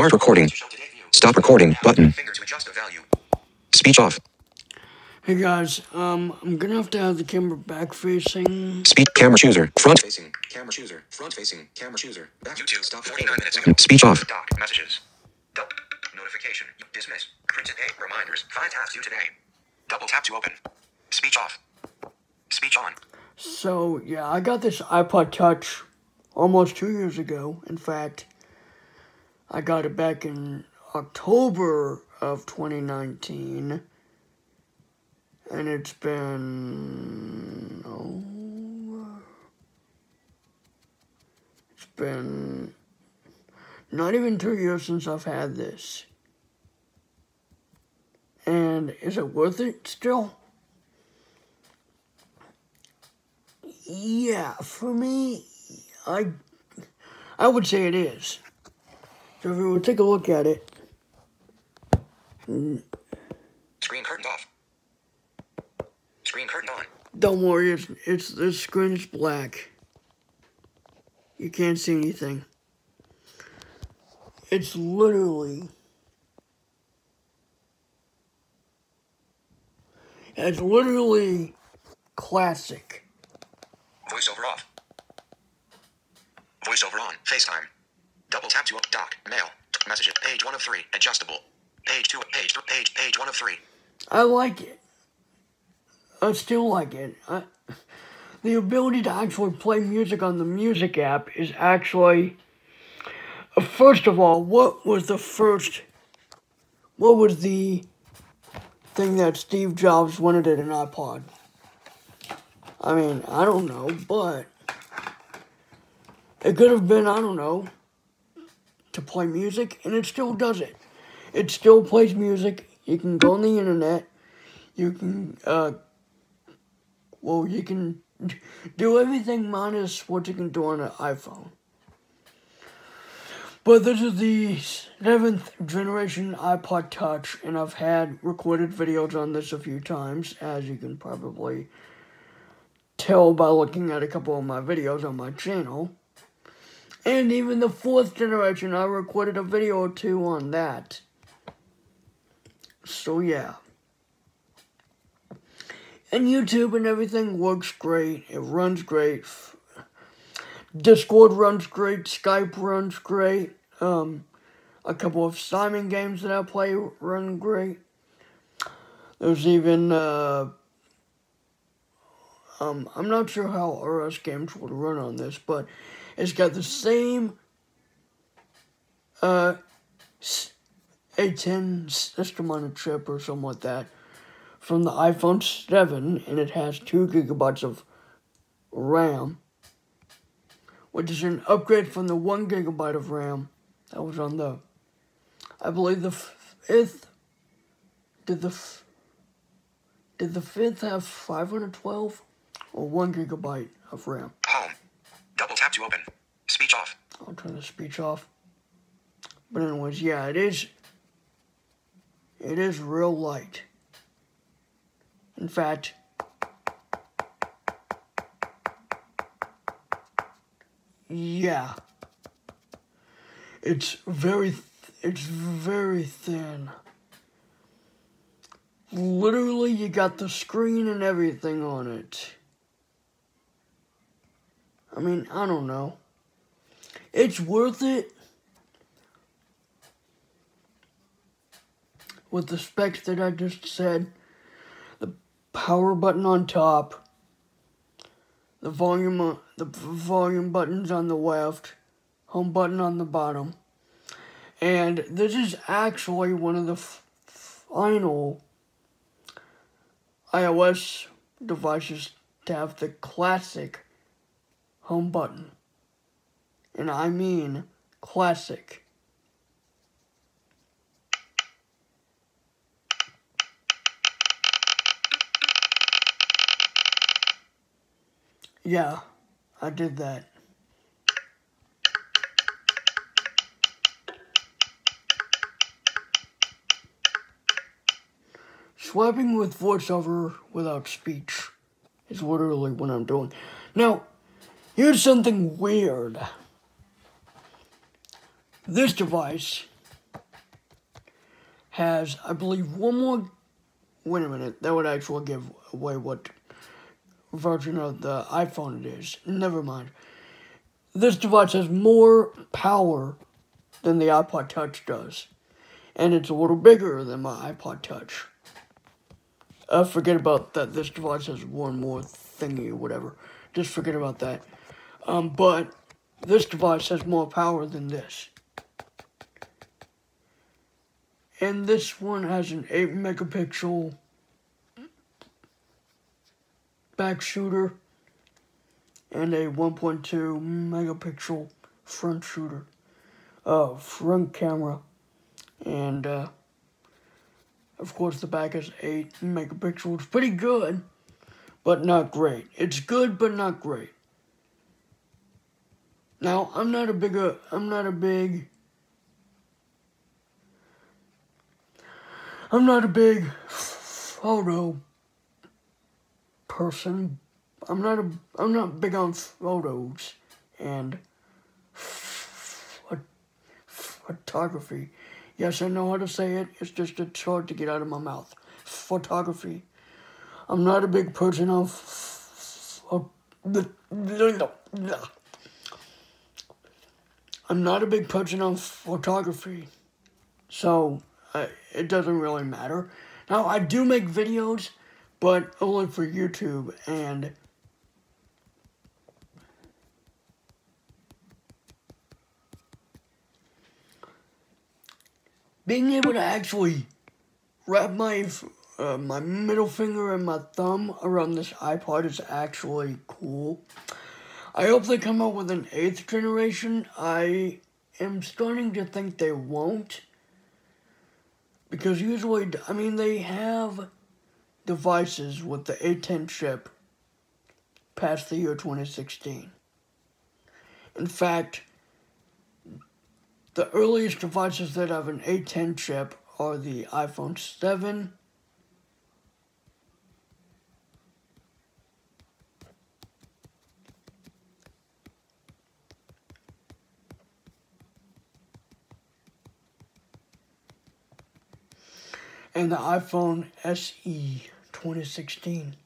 Start recording. Stop recording button. Speech off. Hey guys, I'm gonna have to have the camera back facing. Speech camera chooser. Front facing. Camera chooser. Front facing. Camera chooser. Back. YouTube. Stop 49 minutes ago. Speech off. Doc. Messages. Notification. Dismiss. Printed date. Reminders. 5 tasks due today. Double tap to open. Speech off. Speech on. So yeah, I got this iPod Touch almost 2 years ago. In fact, I got it back in October of 2019. And it's been not even 2 years since I've had this. And is it worth it still? Yeah, for me, I would say it is. So if we would take a look at it. Screen curtained off. Screen curtain on. Don't worry, the screen is black. You can't see anything. It's literally classic. Voiceover off. Voiceover on. FaceTime. Double tap to dock. Mail. Messages. Page 1 of 3. Adjustable. Page 2. Page 1 of 3. I like it. I still like it. The ability to actually play music on the music app is actually... First of all, what was the thing that Steve Jobs wanted in an iPod? I mean, I don't know, but it could have been, I don't know, to play music, and it still does it. It still plays music. You can go on the internet. You can, you can do everything minus what you can do on an iPhone. But this is the 7th generation iPod Touch, and I've had recorded videos on this a few times, as you can probably tell by looking at a couple of my videos on my channel. And even the 4th generation, I recorded a video or two on that. So yeah. And YouTube and everything works great. It runs great. Discord runs great. Skype runs great. A couple of Simon games that I play run great. There's even, I'm not sure how RS games would run on this, but it's got the same, A10 system on a chip or something like that from the iPhone 7, and it has 2 gigabytes of RAM, which is an upgrade from the 1 gigabyte of RAM that was on the, I believe the 5th, did the 5th have 512 or 1 gigabyte of RAM? Home. Double tap to open. Speech off. I'll turn the speech off. But anyways, yeah, it is real light. In fact, yeah, it's very thin. Literally, you got the screen and everything on it. I mean, I don't know. It's worth it with the specs that I just said. The power button on top, the volume buttons on the left, home button on the bottom. And this is actually one of the final iOS devices to have the classic home button. And I mean classic. Yeah, I did that. Swiping with voiceover without speech is literally what I'm doing. Now, here's something weird. This device has, I believe, one more. Wait a minute, that would actually give away what version of the iPhone it is. Never mind. This device has more power than the iPod Touch does. And it's a little bigger than my iPod Touch. Forget about that. This device has one more thingy or whatever. Just forget about that. But this device has more power than this. And this one has an 8 megapixel back shooter and a 1.2 megapixel front shooter. Front camera. And, of course, the back is 8 megapixels. Pretty good, but not great. It's good, but not great. Now, I'm not a big photo person. I'm not big on photos and photography. Yes, I know how to say it. It's just it's hard to get out of my mouth. Photography. I'm not a big person of I'm not a big person on photography, so it doesn't really matter. Now, I do make videos, but only for YouTube, and being able to actually wrap my middle finger and my thumb around this iPod is actually cool. I hope they come out with an 8th generation. I am starting to think they won't. Because usually, I mean, they have devices with the A10 chip past the year 2016. In fact, the earliest devices that have an A10 chip are the iPhone 7, and the iPhone SE 2016.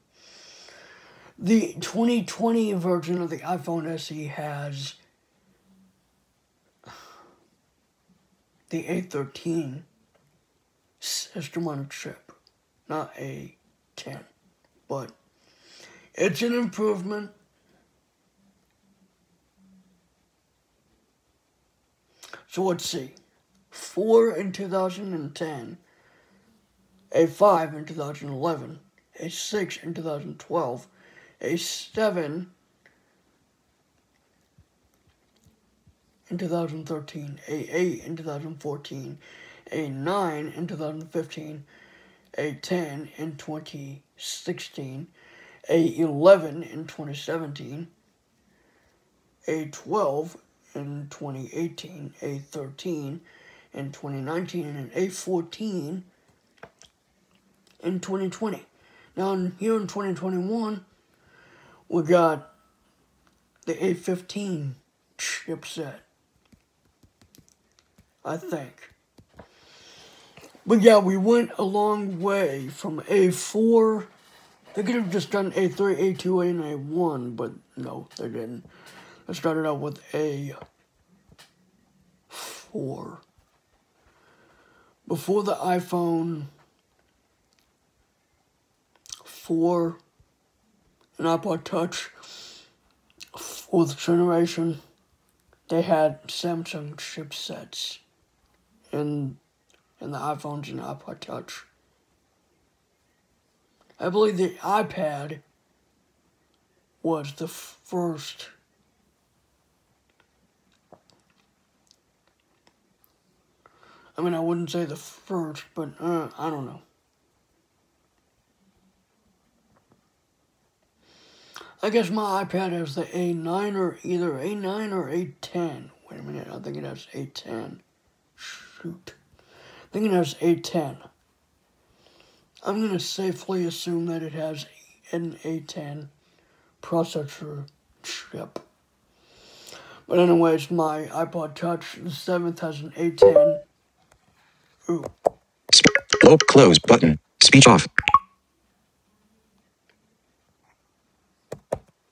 The 2020 version of the iPhone SE has the A13 system on a chip, not A10, but it's an improvement. So let's see, 4 in 2010, A5 in 2011, A6 in 2012, A7 in 2013, A8 in 2014, A9 in 2015, A10 in 2016, A11 in 2017, A12 in 2018, A13 in 2019, and A14 in 2020. Now, here in 2021, we got the A15 chipset, I think. But yeah, we went a long way from A4. They could have just done A3, A2, and A1, but no, they didn't. They started out with A4. Before the iPhone 4 and iPod Touch, 4th generation, they had Samsung chipsets in the iPhones and iPod Touch. I believe the iPad was the first. I mean, I wouldn't say the first, but I don't know. I guess my iPad has the A9 or either A9 or A10. Wait a minute, I think it has A10. Shoot. I think it has A10. I'm going to safely assume that it has an A10 processor chip. But anyways, my iPod Touch, the 7th, has an A10. Ooh. Close button. Speech off.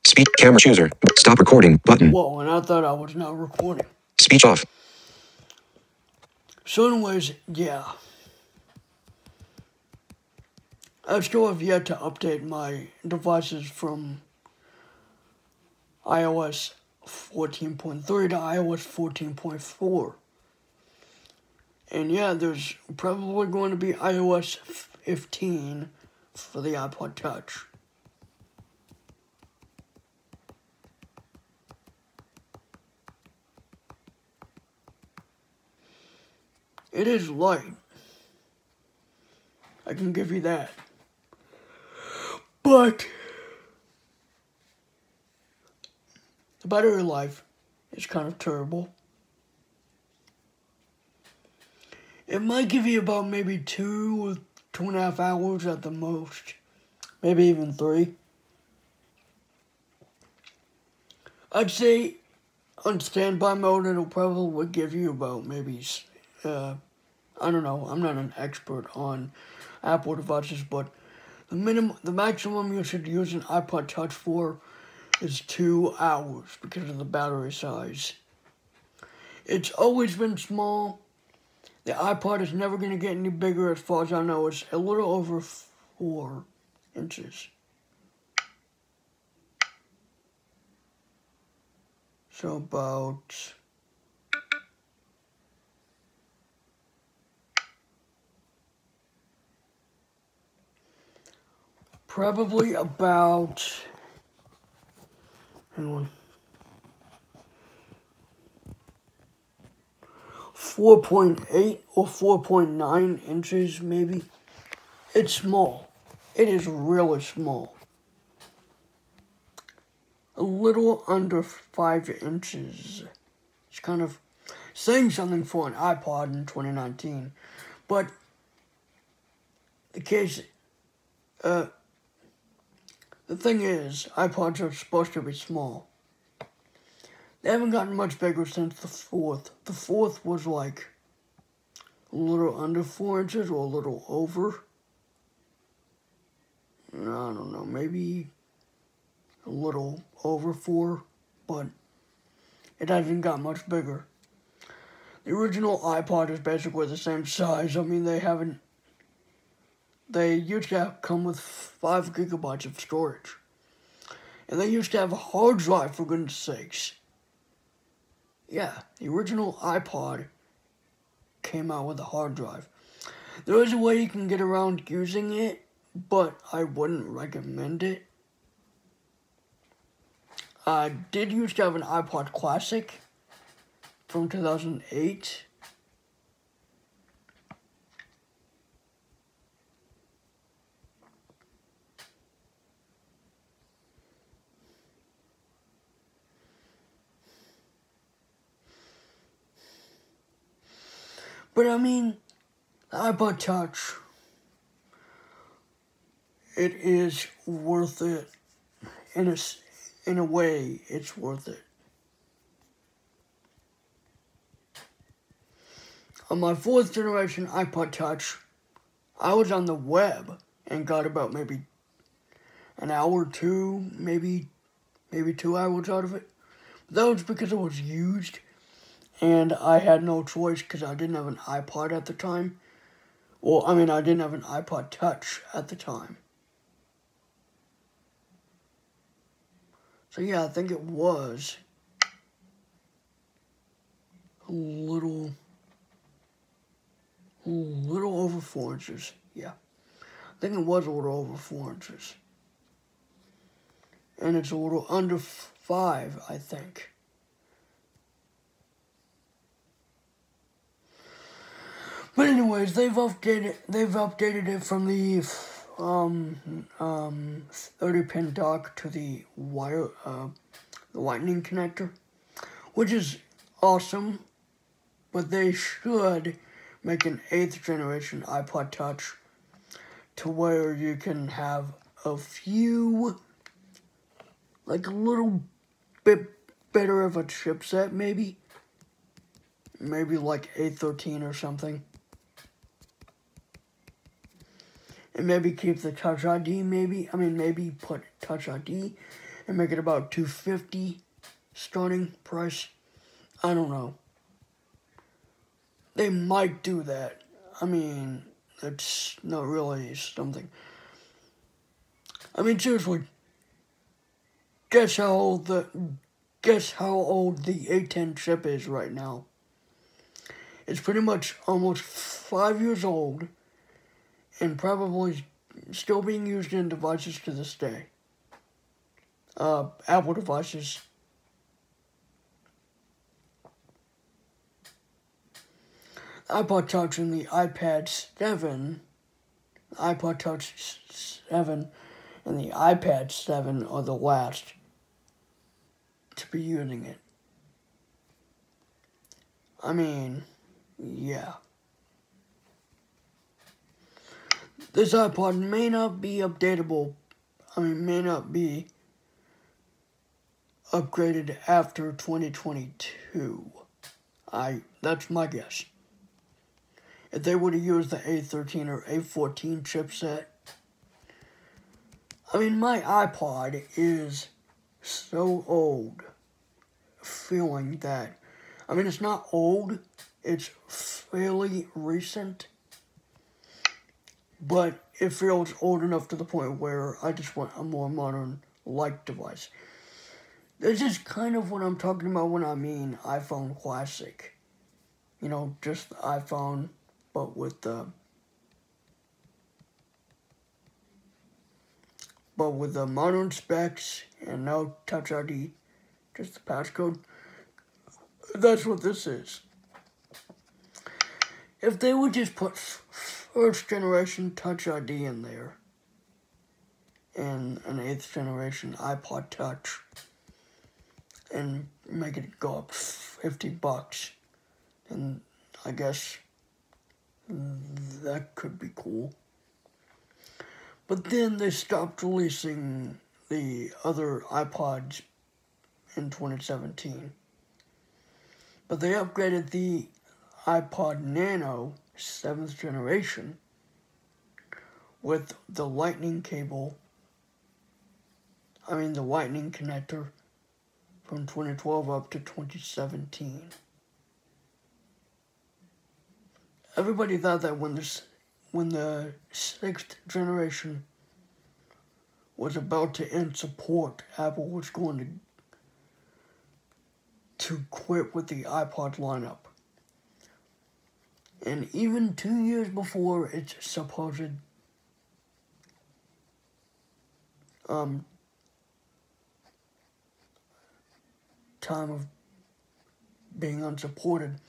Speech camera chooser. Stop recording button. Whoa, and I thought I was not recording. Speech off. So anyways, yeah. I still have yet to update my devices from iOS 14.3 to iOS 14.4. And yeah, there's probably going to be iOS 15 for the iPod Touch. It is light. I can give you that. But the battery life is kind of terrible. It might give you about maybe 2 or 2.5 hours at the most. Maybe even 3. I'd say on standby mode it'll probably give you about maybe, I don't know, I'm not an expert on Apple devices, but the maximum you should use an iPod Touch for is 2 hours because of the battery size. It's always been small. The iPod is never going to get any bigger as far as I know. It's a little over 4 inches. So about probably about, hang on, 4.8 or 4.9 inches maybe. It's small. It is really small. A little under 5 inches. It's kind of saying something for an iPod in 2019. But the thing is, iPods are supposed to be small. They haven't gotten much bigger since the 4th. The 4th was like a little under 4 inches or a little over. I don't know, maybe a little over 4, but it hasn't got much bigger. The original iPod is basically the same size. I mean, they used to come with 5 gigabytes of storage. And they used to have a hard drive, for goodness sakes. Yeah, the original iPod came out with a hard drive. There is a way you can get around using it, but I wouldn't recommend it. I did used to have an iPod Classic from 2008. But I mean, the iPod Touch, it is worth it. In a way, it's worth it. On my 4th generation iPod Touch, I was on the web and got about maybe an hour or 2, maybe 2 hours out of it. But that was because it was used. And I had no choice because I didn't have an iPod at the time. Well, I mean, I didn't have an iPod Touch at the time. So yeah, I think it was a little over 4 inches. Yeah, I think it was a little over 4 inches. And it's a little under 5, I think. But anyways, they've updated it from the 30-pin dock to the lightning connector, which is awesome. But they should make an 8th generation iPod Touch to where you can have a few, like a little bit better of a chipset, maybe like A13 or something. and maybe keep the Touch ID, maybe put Touch ID and make it about $250 starting price. I don't know. They might do that. I mean, it's not really something. I mean, seriously, guess how old the A10 chip is right now. It's pretty much almost 5 years old and probably still being used in devices to this day. Apple devices. iPod Touch and the iPad 7, iPod Touch 7 and the iPad 7 are the last to be using it. I mean, yeah. This iPod may not be updatable, may not be upgraded after 2022. That's my guess. If they were to use the A13 or A14 chipset, my iPod is so old, feeling that, it's not old, it's fairly recent, but it feels old enough to the point where I just want a more modern-like device. This is kind of what I'm talking about when I mean iPhone Classic. Just the iPhone, but with the modern specs and no Touch ID, just the passcode. That's what this is. If they would just put first generation Touch ID in there and an 8th generation iPod Touch and make it go up $50, and I guess that could be cool. But then they stopped releasing the other iPods in 2017. But they upgraded the iPod Nano 7th generation with the lightning cable, the lightning connector from 2012 up to 2017. Everybody thought that when the 6th generation was about to end support, Apple was going to quit with the iPod lineup. And even 2 years before its supposed time of being unsupported,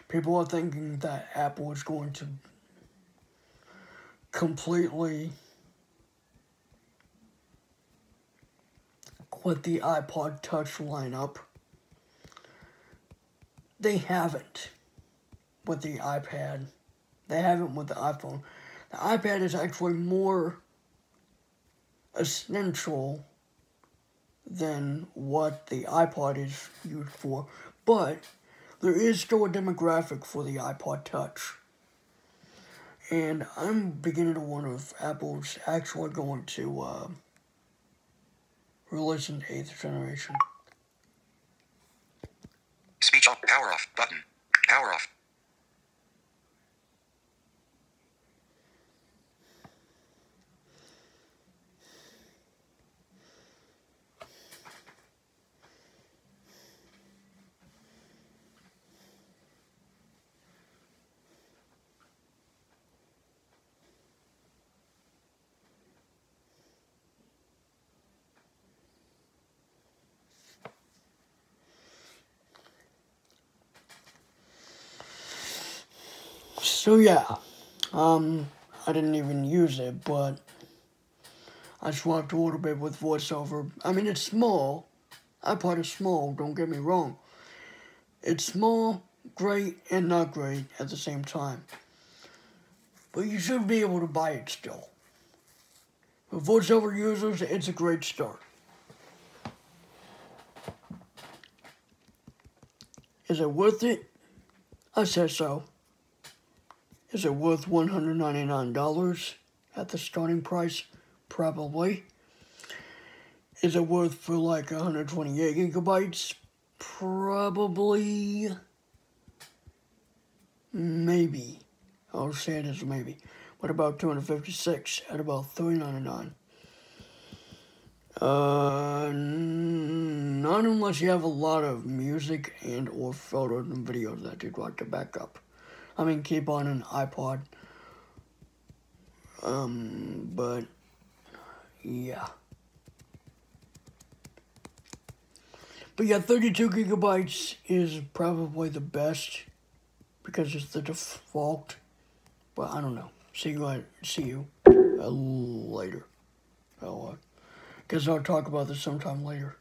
people are thinking that Apple is going to completely quit the iPod Touch lineup. They haven't with the iPad. They haven't with the iPhone. The iPad is actually more essential than what the iPod is used for. But there is still a demographic for the iPod Touch. And I'm beginning to wonder if Apple's actually going to release an 8th generation. Speech off. Power off. Button. Power off. So yeah, I didn't even use it, but I swapped a little bit with VoiceOver. It's small. iPod is small, don't get me wrong. It's small, great, and not great at the same time. But you should be able to buy it still. For VoiceOver users, it's a great start. Is it worth it? I said so. Is it worth $199 at the starting price? Probably. Is it worth for like 128 gigabytes? Probably. Maybe. I'll say it as a maybe. What about 256 at about $3.99? Not unless you have a lot of music and or photos and videos that you'd like to back up. I mean, keep on an iPod. But yeah. But yeah, 32 gigabytes is probably the best because it's the default. But I don't know. See you later. Because I'll talk about this sometime later.